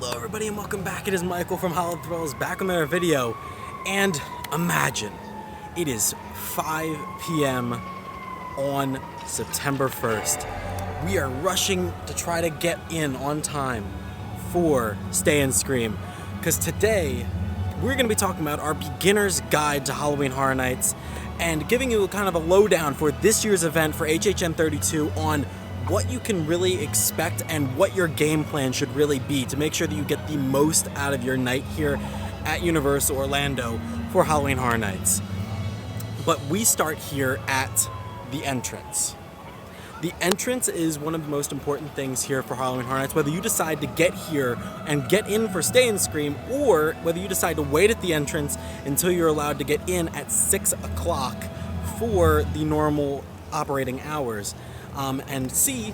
Hello everybody and welcome back. It is Michael from Hallowed Thrills back with another video. And imagine, it is 5 p.m. on September 1st. We are rushing to try to get in on time for Stay and Scream. Because today, we're going to be talking about our beginner's guide to Halloween Horror Nights and giving you kind of a lowdown for this year's event for HHN 32 on what you can really expect and what your game plan should really be to make sure that you get the most out of your night here at Universal Orlando for Halloween Horror Nights. But we start here at the entrance. The entrance is one of the most important things here for Halloween Horror Nights, whether you decide to get here and get in for Stay and Scream, or whether you decide to wait at the entrance until you're allowed to get in at 6 o'clock for the normal operating hours. And see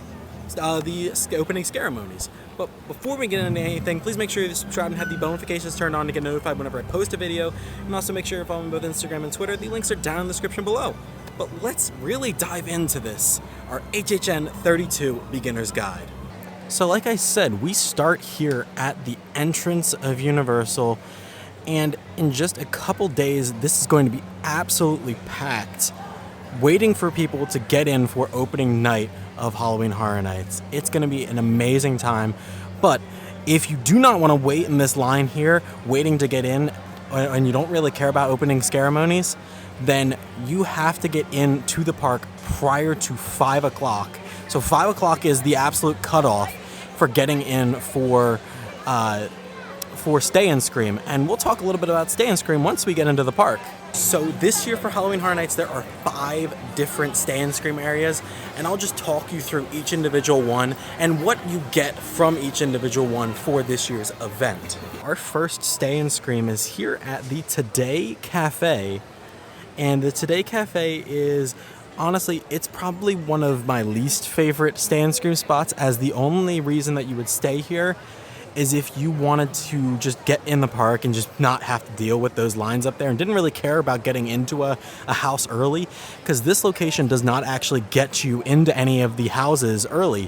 the opening ceremonies. But before we get into anything, please make sure you subscribe and have the bell notifications turned on to get notified whenever I post a video. And also make sure you're following both Instagram and Twitter. The links are down in the description below. But let's really dive into this, our HHN 32 Beginner's Guide. So like I said, we start here at the entrance of Universal. And in just a couple days, this is going to be absolutely packed, waiting for people to get in for opening night of Halloween Horror Nights. It's going to be an amazing time, but if you do not want to wait in this line here, waiting to get in, and you don't really care about opening ceremonies, then you have to get into the park prior to 5 o'clock. So 5 o'clock is the absolute cutoff for getting in for Stay and Scream, and we'll talk a little bit about Stay and Scream once we get into the park. So this year for Halloween Horror Nights, there are 5 different Stay and Scream areas, and I'll just talk you through each individual one and what you get from each individual one for this year's event. Our first Stay and Scream is here at the Today Cafe, and the Today Cafe is, honestly, it's probably one of my least favorite Stay and Scream spots, as the only reason that you would stay here is if you wanted to just get in the park and just not have to deal with those lines up there and didn't really care about getting into a house early, because this location does not actually get you into any of the houses early.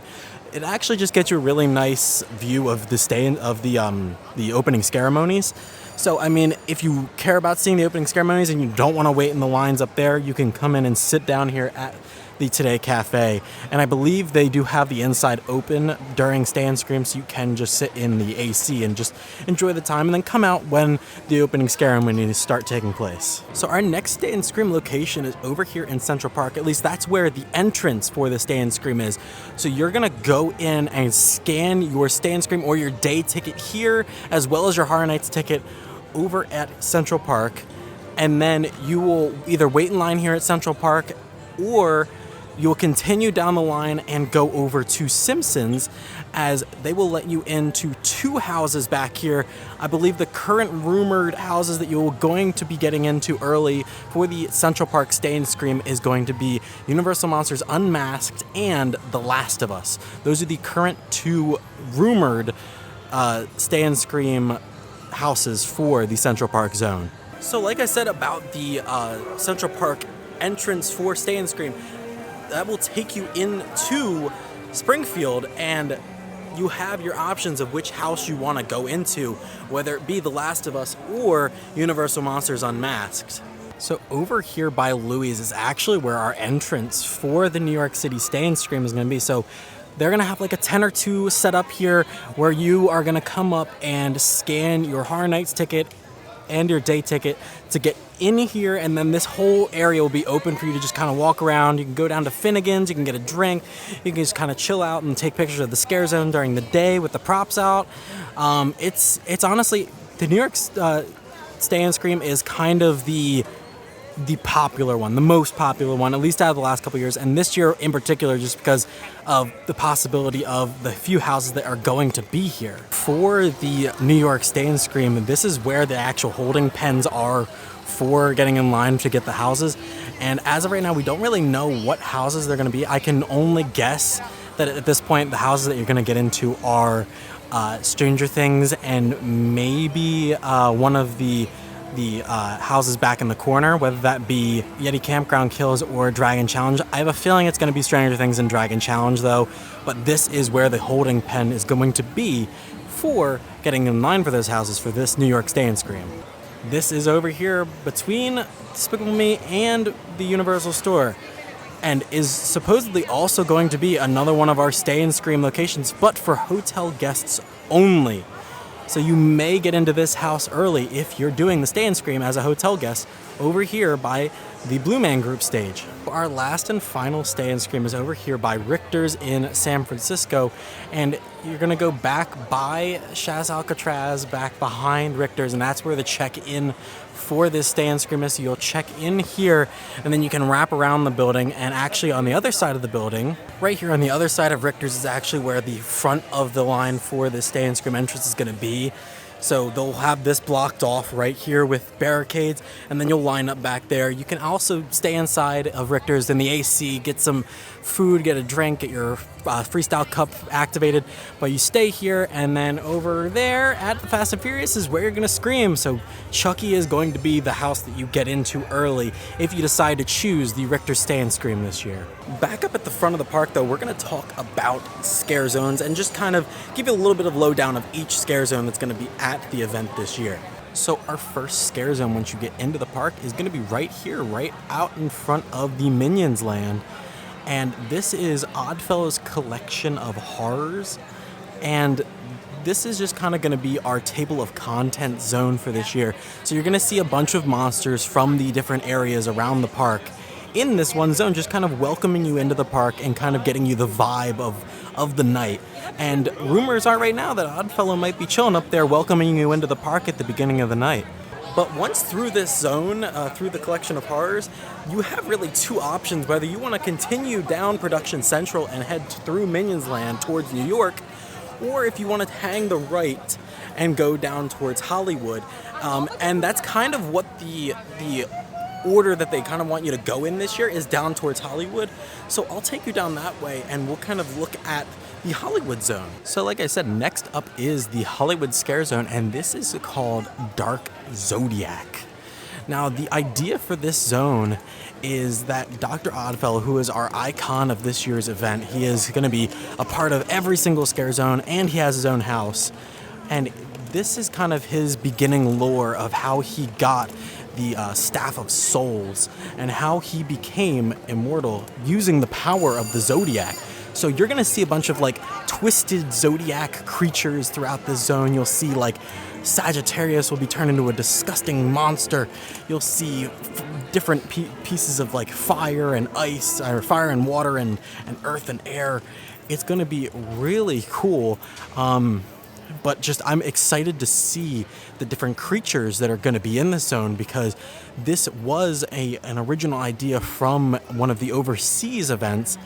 It actually just gets you a really nice view of the opening ceremonies. So, I mean, if you care about seeing the opening ceremonies and you don't want to wait in the lines up there, you can come in and sit down here at the Today Cafe. And I believe they do have the inside open during Stay and Scream, so you can just sit in the AC and just enjoy the time and then come out when the opening ceremonies start taking place. So our next Stay and Scream location is over here in Central Park. At least that's where the entrance for the Stay and Scream is. So you're gonna go in and scan your Stay and Scream or your day ticket here, as well as your Horror Nights ticket over at Central Park, and then you will either wait in line here at Central Park, or you'll continue down the line and go over to Simpsons, as they will let you into 2 houses back here. I believe the current rumored houses that you're going to be getting into early for the Central Park Stay and Scream is going to be Universal Monsters Unmasked and The Last of Us. Those are the current 2 rumored Stay and Scream houses for the Central Park zone. So like I said about the Central Park entrance for Stay and Scream, that will take you into Springfield, and you have your options of which house you want to go into, whether it be The Last of Us or Universal Monsters Unmasked. So over here by Louis is actually where our entrance for the New York City Stay and Scream is going to be. So they're going to have like a 10 or 2 set up here where you are going to come up and scan your Horror Nights ticket and your day ticket to get in here, and then this whole area will be open for you to just kind of walk around. You can go down to Finnegan's, you can get a drink, you can just kind of chill out and take pictures of the Scarezone during the day with the props out. It's honestly, the New York Stay and Scream is kind of the popular one, the most popular one, at least out of the last couple years, and this year in particular, just because of the possibility of the few houses that are going to be here. For the New York Stay and Scream, this is where the actual holding pens are for getting in line to get the houses, and as of right now, we don't really know what houses they're going to be. I can only guess that at this point, the houses that you're going to get into are Stranger Things and maybe one of the houses back in the corner, whether that be Yeti Campground Kills or Dragon Challenge. I have a feeling it's going to be Stranger Things and Dragon Challenge though, but this is where the holding pen is going to be for getting in line for those houses for this New York Stay and Scream. This is over here between Despicable Me and the Universal Store, and is supposedly also going to be another one of our Stay and Scream locations, but for hotel guests only. So you may get into this house early if you're doing the Stay and Scream as a hotel guest over here by the Blue Man Group stage. Our last and final Stay and Scream is over here by Richter's in San Francisco, and you're gonna go back by Chaz Alcatraz, back behind Richter's, and that's where the check-in for this Stay and Scream is. So you'll check in here, and then you can wrap around the building, and actually on the other side of the building, right here on the other side of Richter's, is actually where the front of the line for the Stay and Scream entrance is gonna be. So they'll have this blocked off right here with barricades, and then you'll line up back there. You can also stay inside of Richter's in the AC, get some food, get a drink, get your Freestyle Cup activated, but you stay here, and then over there at the Fast and Furious is where you're gonna scream. So Chucky is going to be the house that you get into early if you decide to choose the Richter Stay and Scream this year. Back up at the front of the park though, we're gonna talk about scare zones and just kind of give you a little bit of lowdown of each scare zone that's gonna be at the event this year. So our first scare zone once you get into the park is gonna be right here, right out in front of the Minions land. And this is Oddfellow's collection of horrors, and this is just kind of going to be our table of content zone for this year. So you're going to see a bunch of monsters from the different areas around the park in this one zone, just kind of welcoming you into the park and kind of getting you the vibe of the night. And rumors are right now that Oddfellow might be chilling up there welcoming you into the park at the beginning of the night. But once through this zone, through the collection of horrors, you have really two options, whether you want to continue down Production Central and head through Minions Land towards New York, or if you want to hang the right and go down towards Hollywood. And that's kind of what the order that they kind of want you to go in this year is down towards Hollywood. So I'll take you down that way, and we'll kind of look at the Hollywood zone. So like I said, next up is the Hollywood Scare Zone, and this is called Dark Zodiac. Now, the idea for this zone is that Dr. Oddfellow, who is our icon of this year's event, he is going to be a part of every single scare zone, and he has his own house. And this is kind of his beginning lore of how he got the Staff of Souls and how he became immortal using the power of the Zodiac. So you're going to see a bunch of like twisted Zodiac creatures throughout this zone. You'll see like Sagittarius will be turned into a disgusting monster. You'll see different pieces of like fire and ice, or fire and water and earth and air. It's going to be really cool. But just I'm excited to see the different creatures that are going to be in this zone, because this was an original idea from one of the overseas events,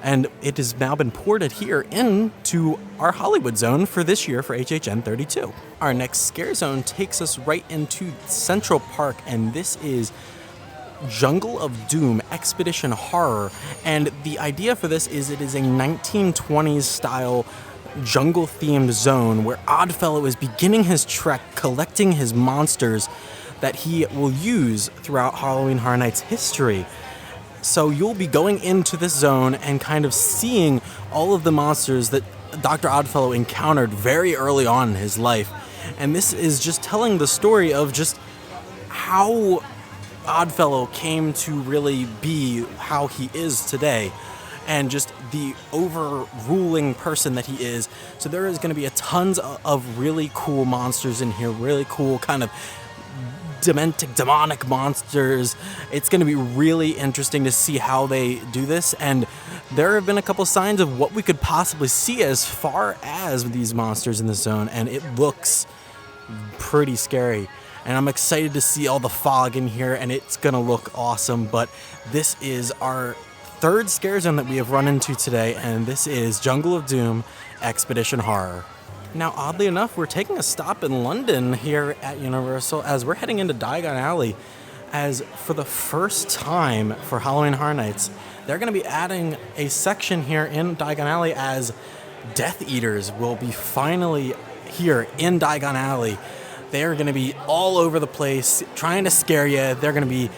and it has now been ported here into our Hollywood zone for this year for HHN 32. Our next scare zone takes us right into Central Park, and this is Jungle of Doom Expedition Horror. And the idea for this is it is a 1920s style jungle-themed zone where Oddfellow is beginning his trek collecting his monsters that he will use throughout Halloween Horror Nights history. So you'll be going into this zone and kind of seeing all of the monsters that Dr. Oddfellow encountered very early on in his life. And this is just telling the story of just how Oddfellow came to really be how he is today, and just the overruling person that he is. So there is going to be tons of really cool monsters in here, really cool kind of demonic monsters. It's going to be really interesting to see how they do this, and there have been a couple signs of what we could possibly see as far as these monsters in the zone, and it looks pretty scary. And I'm excited to see all the fog in here, and it's going to look awesome. But this is our third scare zone that we have run into today, and this is Jungle of Doom Expedition Horror. Now, oddly enough, we're taking a stop in London here at Universal as we're heading into Diagon Alley, as for the first time for Halloween Horror Nights, they're going to be adding a section here in Diagon Alley as Death Eaters will be finally here in Diagon Alley. They're going to be all over the place trying to scare you. They're going to be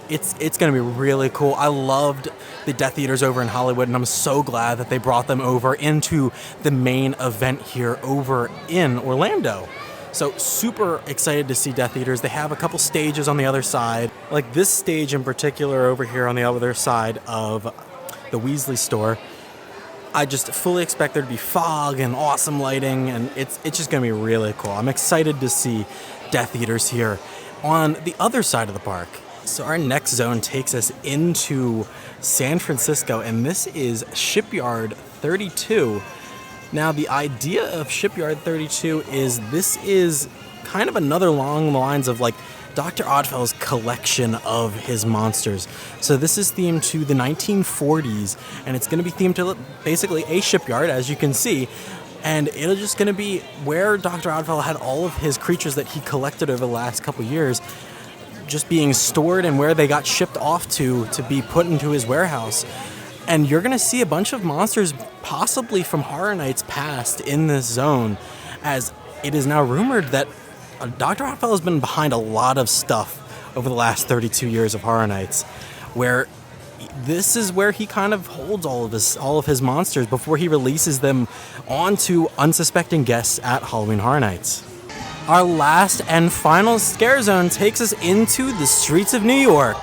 It's going to be really cool. I loved the Death Eaters over in Hollywood, and I'm so glad that they brought them over into the main event here over in Orlando. So super excited to see Death Eaters. They have a couple stages on the other side. Like this stage in particular over here on the other side of the Weasley store. I just fully expect there to be fog and awesome lighting, and it's just going to be really cool. I'm excited to see Death Eaters here on the other side of the park. So our next zone takes us into San Francisco, and this is Shipyard 32. Now, the idea of Shipyard 32 is this is kind of another along the lines of like Dr. Oddfellow's collection of his monsters. So this is themed to the 1940s, and it's going to be themed to basically a shipyard, as you can see. And it's just going to be where Dr. Oddfellow had all of his creatures that he collected over the last couple years just being stored and where they got shipped off to be put into his warehouse. And you're going to see a bunch of monsters possibly from Horror Nights past in this zone, as it is now rumored that Dr. Oddfellow has been behind a lot of stuff over the last 32 years of Horror Nights, where this is where he kind of holds all of his monsters before he releases them onto unsuspecting guests at Halloween Horror Nights. Our last and final scare zone takes us into the streets of New York,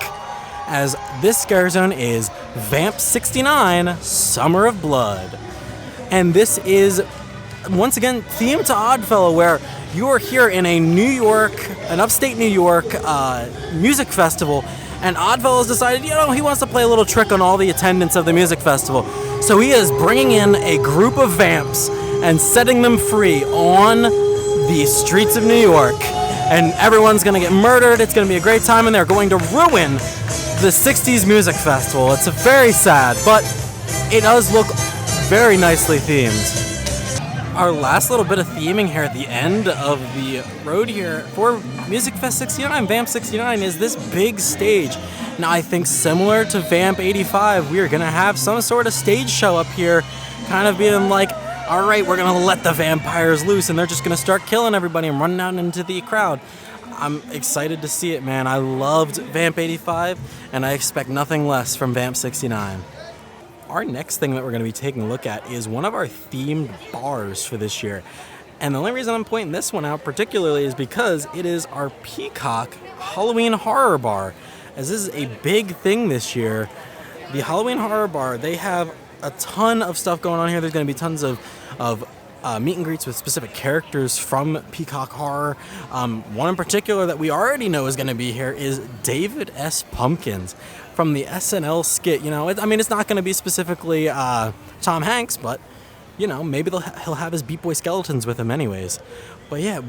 as this scare zone is Vamp 69 Summer of Blood. And this is, once again, themed to Oddfellow, where you are here in an upstate New York music festival, and Oddfellow has decided, he wants to play a little trick on all the attendants of the music festival. So he is bringing in a group of vamps and setting them free on the streets of New York. And everyone's going to get murdered. It's going to be a great time, and they're going to ruin the 60s music festival. It's very sad, but it does look very nicely themed. Our last little bit of theming here at the end of the road here for Music Fest 69, Vamp 69, is this big stage. Now, I think similar to Vamp 85, we are going to have some sort of stage show up here, kind of being like, all right, we're going to let the vampires loose, and they're just going to start killing everybody and running out into the crowd. I'm excited to see it, man. I loved Vamp 85, and I expect nothing less from Vamp 69. Our next thing that we're going to be taking a look at is one of our themed bars for this year. And the only reason I'm pointing this one out particularly is because it is our Peacock Halloween Horror Bar. As this is a big thing this year, the Halloween Horror Bar, they have a ton of stuff going on here. There's going to be tons of meet and greets with specific characters from Peacock Horror. One in particular that we already know is going to be here is David S. Pumpkins from the SNL skit. It's not going to be specifically Tom Hanks, but, maybe he'll have his Beat Boy Skeletons with him anyways. But yeah,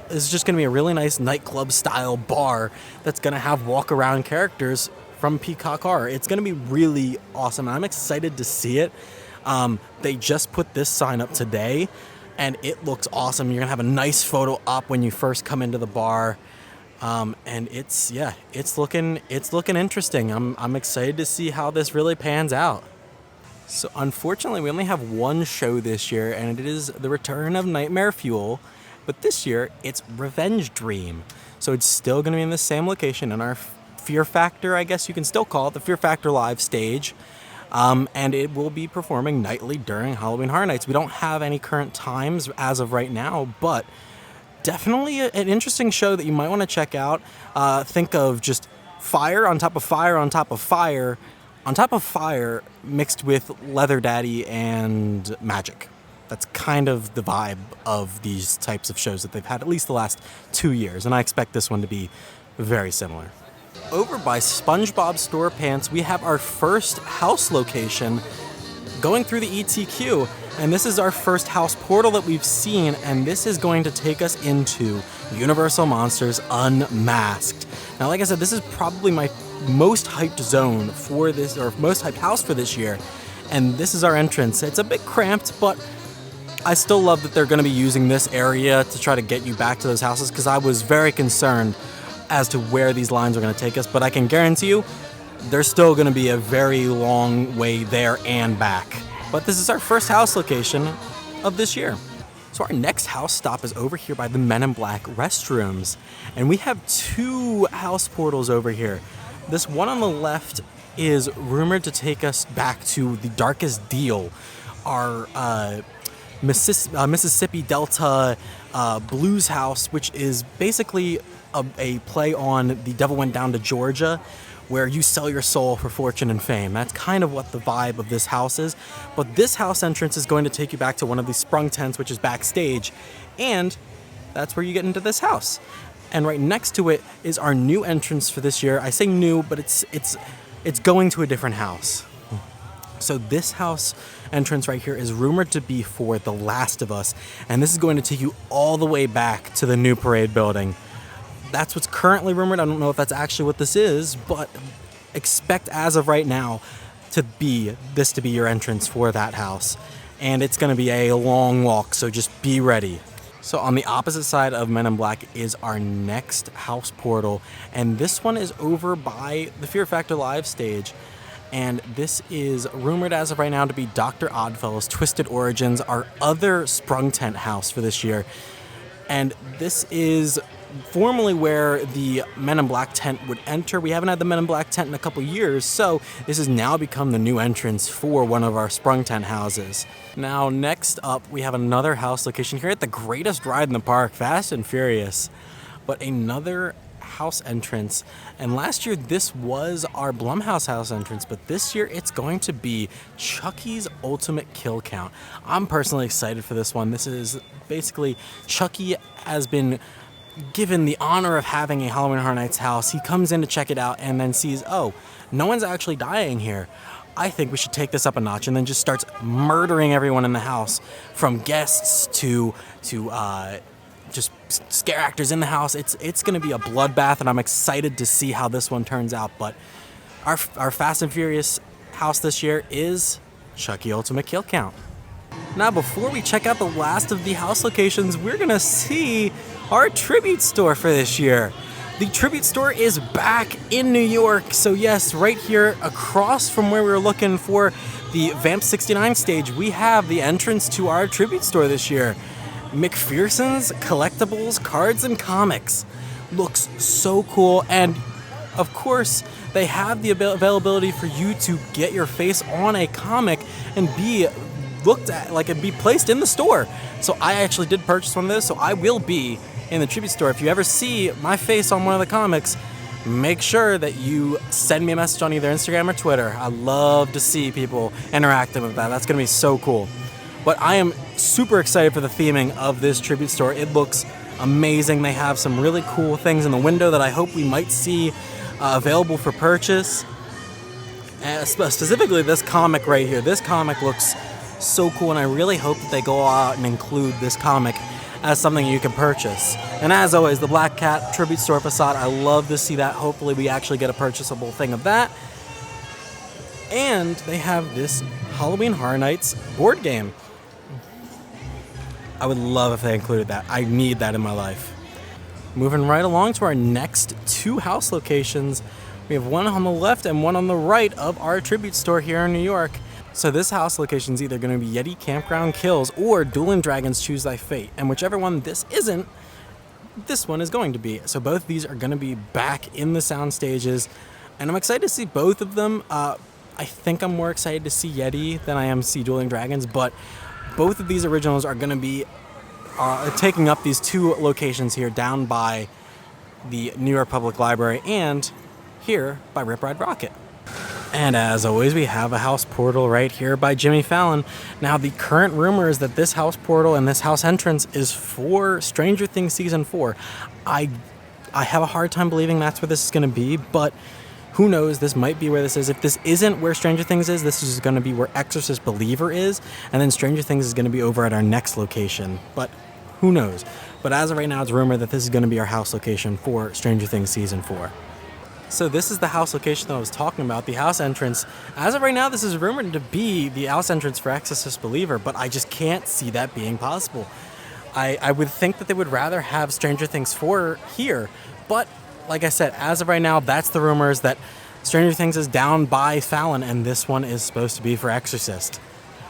it's just going to be a really nice nightclub style bar that's going to have walk around characters from Peacock Horror. It's going to be really awesome, and I'm excited to see it. They just put this sign up today, and it looks awesome. You're going to have a nice photo up when you first come into the bar. And it's looking interesting. I'm excited to see how this really pans out. So unfortunately, we only have one show this year, and it is the return of Nightmare Fuel. But this year, it's Revenge Dream. So it's still going to be in the same location in our Fear Factor, I guess you can still call it, the Fear Factor Live stage. And it will be performing nightly during Halloween Horror Nights. We don't have any current times as of right now, but definitely an interesting show that you might want to check out. Think of just fire on top of fire on top of fire on top of fire mixed with Leather Daddy and magic. That's kind of the vibe of these types of shows that they've had at least the last 2 years, and I expect this one to be very similar. Over by SpongeBob SquarePants, we have our first house location going through the ETQ, and this is our first house portal that we've seen, and this is going to take us into Universal Monsters Unmasked. Now, like I said, this is probably my most hyped zone for this, or most hyped house for this year, and this is our entrance. It's a bit cramped, but I still love that they're going to be using this area to try to get you back to those houses, because I was very concerned as to where these lines are going to take us, but I can guarantee you there's still going to be a very long way there and back. But this is our first house location of this year. So our next house stop is over here by the Men in Black restrooms, and we have 2 house portals over here. This one on the left is rumored to take us back to the Darkest Deal, our Mississippi Delta blues house, which is basically a play on The Devil Went Down to Georgia, where you sell your soul for fortune and fame. That's kind of what the vibe of this house is. But this house entrance is going to take you back to one of these sprung tents, which is backstage, and that's where you get into this house. And right next to it is our new entrance for this year. I say new, but it's going to a different house. So this house entrance right here is rumored to be for The Last of Us, and this is going to take you all the way back to the new parade building. That's what's currently rumored. I don't know if that's actually what this is, but expect as of right now to be your entrance for that house. And it's going to be a long walk, so just be ready. So on the opposite side of Men in Black is our next house portal, and this one is over by the Fear Factor Live stage. And this is rumored as of right now to be Dr. Oddfellow's Twisted Origins, our other sprung tent house for this year. And this is formerly where the Men in Black tent would enter. We haven't had the Men in Black tent in a couple years, so this has now become the new entrance for one of our sprung tent houses. Now, next up, we have another house location here at the greatest ride in the park, Fast and Furious, but another house entrance. And last year, this was our Blumhouse house entrance, but this year, it's going to be Chucky's Ultimate Kill Count. I'm personally excited for this one. This is basically Chucky has been given the honor of having a Halloween Horror Nights house. He comes in to check it out and then sees, oh, no one's actually dying here. I think we should take this up a notch, and then just starts murdering everyone in the house, from guests to just scare actors in the house. It's going to be a bloodbath, and I'm excited to see how this one turns out. But our Fast and Furious house this year is Chucky Ultimate Kill Count. Now, before we check out the last of the house locations, we're going to see our tribute store for this year. The tribute store is back in New York. So yes, right here across from where we were looking for the Vamp 69 stage, we have the entrance to our tribute store this year. McPherson's Collectibles, Cards, and Comics. Looks so cool, and of course, they have the availability for you to get your face on a comic and be looked at, like, and be placed in the store. So I actually did purchase one of those, so I will be in the tribute store. If you ever see my face on one of the comics, make sure that you send me a message on either Instagram or Twitter. I love to see people interacting with that. That's going to be so cool. But I am super excited for the theming of this tribute store. It looks amazing. They have some really cool things in the window that I hope we might see available for purchase. And specifically this comic right here. This comic looks so cool, and I really hope that they go out and include this comic as something you can purchase. And as always, the Black Cat tribute store facade, I love to see that. Hopefully we actually get a purchasable thing of that. And they have this Halloween Horror Nights board game. I would love if they included that. I need that in my life. Moving right along to our next two house locations. We have one on the left and one on the right of our tribute store here in New York. So this house location is either going to be Yeti Campground Kills or Dueling Dragons Choose Thy Fate. And whichever one this isn't, this one is going to be. So both of these are going to be back in the sound stages. And I'm excited to see both of them. I think I'm more excited to see Yeti than I am to see Dueling Dragons. But both of these originals are going to be taking up these two locations here down by the New York Public Library and here by Rip Ride Rocket. And as always, we have a house portal right here by Jimmy Fallon. Now, the current rumor is that this house portal and this house entrance is for Stranger Things Season 4. I have a hard time believing that's where this is going to be, but who knows? This might be where this is. If this isn't where Stranger Things is, this is going to be where Exorcist Believer is, and then Stranger Things is going to be over at our next location. But who knows? But as of right now, it's rumored that this is going to be our house location for Stranger Things Season 4. So this is the house location that I was talking about, the house entrance. As of right now, this is rumored to be the house entrance for Exorcist Believer, but I just can't see that being possible. I would think that they would rather have Stranger Things 4 here, but like I said, as of right now, that's the rumors that Stranger Things is down by Fallon, and this one is supposed to be for Exorcist.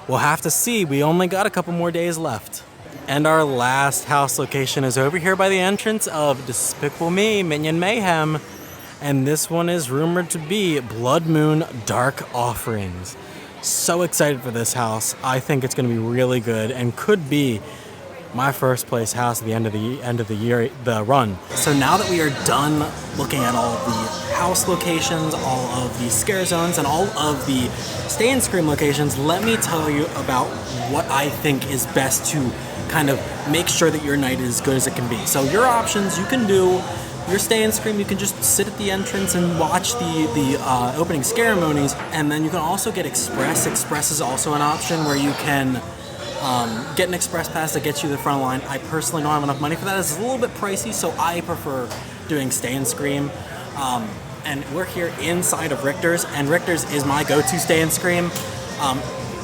We'll have to see. We only got a couple more days left. And our last house location is over here by the entrance of Despicable Me, Minion Mayhem. And this one is rumored to be Blood Moon Dark Offerings. So excited for this house. I think it's going to be really good and could be my first place house at the end of the year, the run. So now that we are done looking at all of the house locations, all of the scare zones, and all of the Stay and Scream locations, let me tell you about what I think is best to kind of make sure that your night is as good as it can be. So your options, you can do your Stay and Scream, you can just sit at the entrance and watch the opening ceremonies, and then you can also get Express. Express is also an option where you can get an Express pass that gets you to the front line. I personally don't have enough money for that. It's a little bit pricey, so I prefer doing Stay and Scream. And we're here inside of Richter's, and Richter's is my go-to Stay and Scream.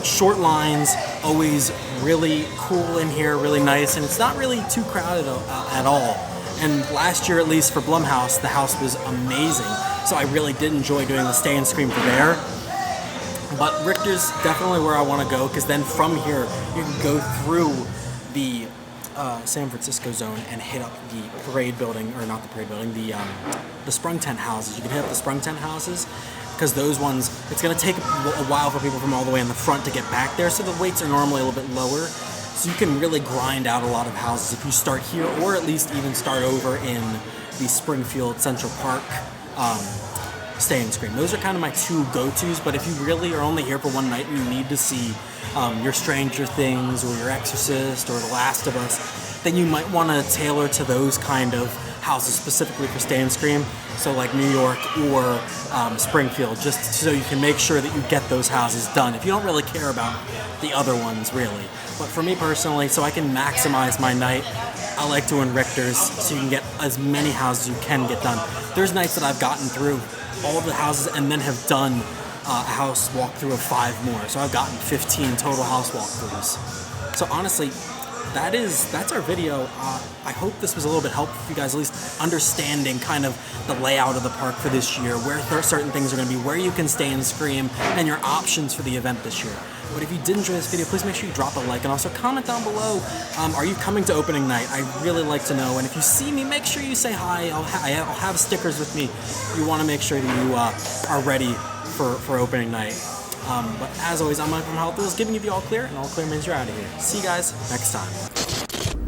Short lines, always really cool in here, really nice, and it's not really too crowded at all. And last year, at least for Blumhouse, the house was amazing, so I really did enjoy doing the Stay and Scream for there. But Richter's definitely where I want to go, because then from here you can go through the San Francisco zone and hit up the parade building, or not the parade building, the sprung tent houses. You can hit up the sprung tent houses, because those ones, it's going to take a while for people from all the way in the front to get back there, so the waits are normally a little bit lower. So you can really grind out a lot of houses if you start here, or at least even start over in the Springfield Central Park Stay and Scream. Those are kind of my two go-tos, but if you really are only here for one night and you need to see your Stranger Things or your Exorcist or The Last of Us, then you might want to tailor to those kind of houses specifically for Stay and Scream. So like New York or Springfield, just so you can make sure that you get those houses done if you don't really care about the other ones really. But for me personally, so I can maximize my night, I like doing Richter's so you can get as many houses you can get done. There's nights that I've gotten through all the houses and then have done a house walkthrough of 5 more. So I've gotten 15 total house walkthroughs. So honestly, that's our video. I hope this was a little bit helpful for you guys, at least understanding kind of the layout of the park for this year, where certain things are going to be, where you can Stay and Scream, and your options for the event this year. But if you did enjoy this video, please make sure you drop a like and also comment down below. Are you coming to opening night? I'd really like to know. And if you see me, make sure you say hi. I'll have stickers with me. You want to make sure that you are ready for opening night. But as always, I'm Mike from HealthTools, giving you the all clear, and all clear means you're out of here. See you guys next time.